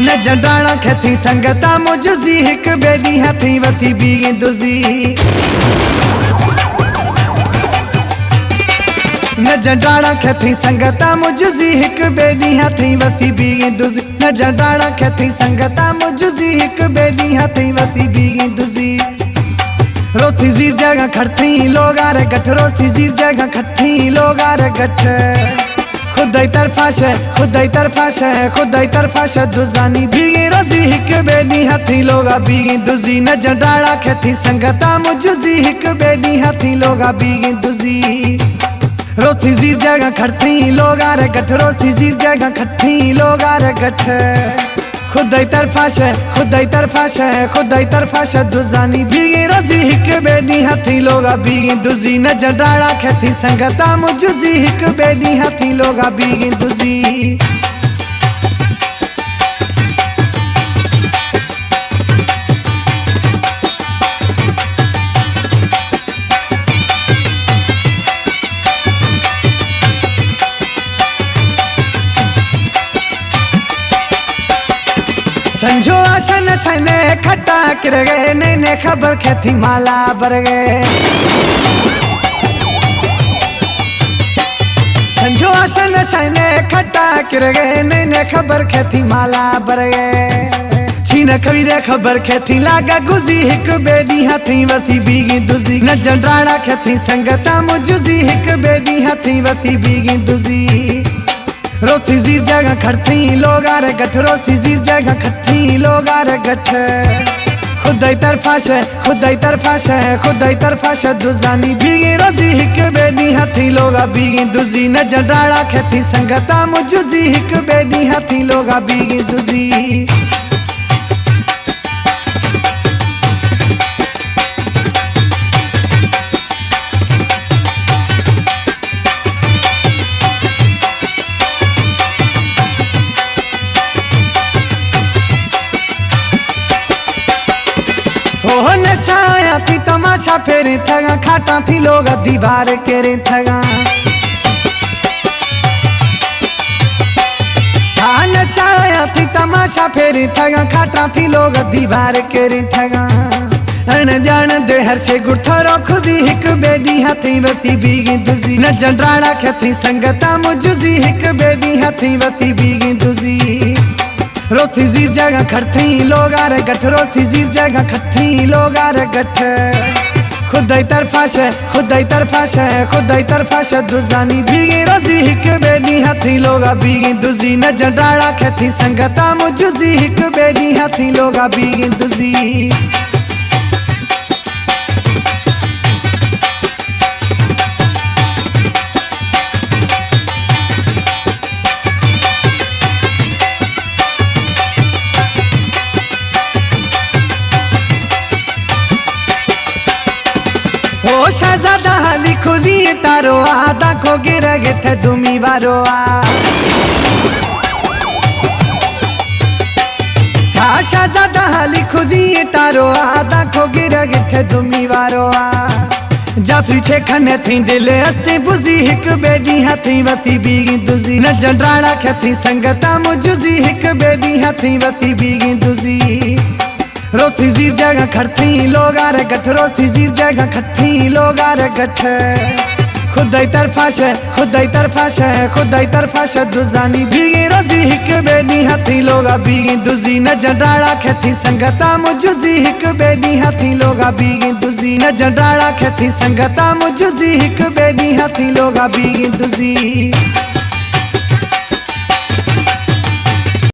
न जंडाणा खैथी संगता मुझी हिक बेदी हथी वथी बीगी दुजी न जंडाणा खैथी संगता मुझी हिक बेदी हथी वथी बीगी दुजी न जंडाणा खैथी संगता मुझी हिक बेदी हथी वथी बीगी दुजी रोथी जीर जगह खड़थी लोगार गठ रोथी जीर जगह खट्ठी लोगार गठ खुदाई तरफा शे खुदाई तरफा शे खुदाई तरफा शे दुजानी बीगी रोजी हिक बेदी हथी लोगा बीगी दुजी न जंडाणा खैथी संगता मुझी हिक बेदी हथी लोगा बीगी दुजी रोथी जीर जगह खड़थी लोगार गठ रोथी जीर जगह खट्ठी लोगार गठ खुदाई तरफा शे खुदाई तरफा शे खुदाई तरफा शे दुजानी बीगी रोजी हिक बेदी हथी लोगा बीगी दुजी न जंडाणा खैथी संगता मुझी हिक बेदी हथी लोगा बीगी दुजी संजो आशन सने खट्टा कर गए नैने खबर खैथी माला बर गए संजो आशन सने खट्टा कर गए नैने खबर खैथी माला बर गए छीन कवि दे खबर खैथी लागा गुजी हिक बेदी हथी वथी बीगी दुजी न जंडाणा खैथी संगता मुझी हिक बेदी हथी वथी बीगी दुजी रोथी जीर जगह खड़थी लोगार गठ रोथी जीर जगह खट्ठी लोगार गठ खुदाई तरफा शे खुदाई तरफा शे खुदाई तरफा शे दुजानी बीगी रोजी हिक बेदी हथी लोगा बीगी दुजी न जंडाणा खैथी संगता मुझी हिक बेदी हथी लोगा बीगी दुजी हो नशाया थी तमाशा फेरी थगा खाटा थी लोग दीवार केरे थगा हाँ नशाया थी तमाशा फेरी थगा खाटा थी लोग दीवार केरे थगा अन जान दे हर से गुठरो खुदी हिक बेदी हथी वथी बीगी दुजी न जंडाणा खैथी संगता मुझी हिक बेदी हथी वथी बीगी दुजी रोथी जीर जगह खड़थी लोगार गठ रोथी जीर जगह खट्ठी लोगार गठ खुदाई तरफा शे खुदाई तरफा शे खुदाई तरफा शे दुजानी बीगी रोजी हिक बेदी हथी लोगा बीगी दुजी न जंडाणा खैथी संगता मुझी हिक बेदी हथी लोगा बीगी दुजी ओ शहजादा हाली खुदी तारो आदा को गिर थे दुमी बारो आ शहजादा हाली खुदी तारो आदा को गिर थे दुमी बारो जाफरी छे खने थी दिले अस्ते बुजी हिक बेदी हथी वथी बीगी दुजी न जंडाणा खैथी संगता मुझी हिक बेदी हथी वथी बीगी दुजी रोथी जीर जगह खड़थी लोगार गठ रोथी जीर जगह खट्ठी लोगार गठ खुदाई तरफा शे खुदाई तरफा शे खुदाई तरफा शे दुजानी बीगी रोजी हिक बेदी हथी लोगा बीगी दुजी न जंडाणा खैथी संगता मुझी हिक बेदी हथी लोगा बीगी दुजी न जंडाणा खैथी संगता मुझी हिक बेदी हथी लोगा बीगी दुजी